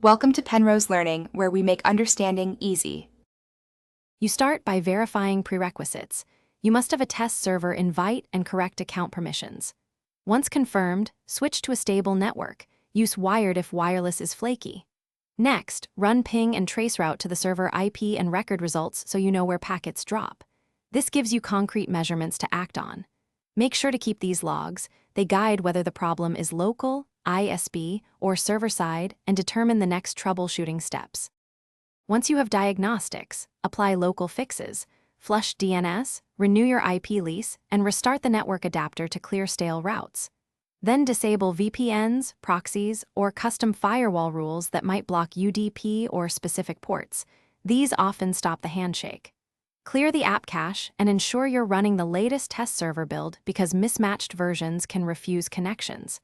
Welcome to Penrose Learning, where we make understanding easy. You start by verifying prerequisites. You must have a test server invite and correct account permissions. Once confirmed, switch to a stable network. Use wired if wireless is flaky. Next, run ping and traceroute to the server IP and record results so you know where packets drop. This gives you concrete measurements to act on. Make sure to keep these logs. They guide whether the problem is local, ISP, or server-side and determine the next troubleshooting steps. Once you have diagnostics, apply local fixes, flush DNS, renew your IP lease, and restart the network adapter to clear stale routes. Then disable VPNs, proxies, or custom firewall rules that might block UDP or specific ports. These often stop the handshake. Clear the app cache and ensure you're running the latest test server build because mismatched versions can refuse connections.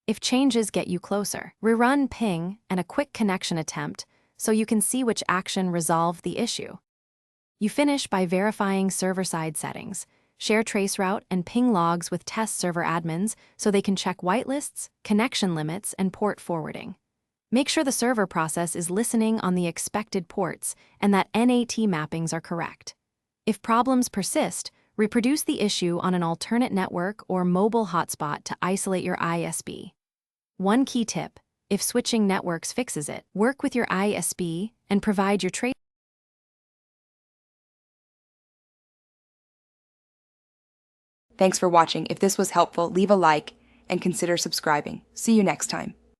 If changes get you closer, rerun ping and a quick connection attempt so you can see which action resolved the issue. You finish by verifying server-side settings. Share traceroute and ping logs with test server admins so they can check whitelists, connection limits, and port forwarding. Make sure the server process is listening on the expected ports and that NAT mappings are correct. If problems persist, reproduce the issue on an alternate network or mobile hotspot to isolate your ISP. One key tip: if switching networks fixes it, work with your ISP and provide your trace. Thanks for watching. If this was helpful, leave a like and consider subscribing. See you next time.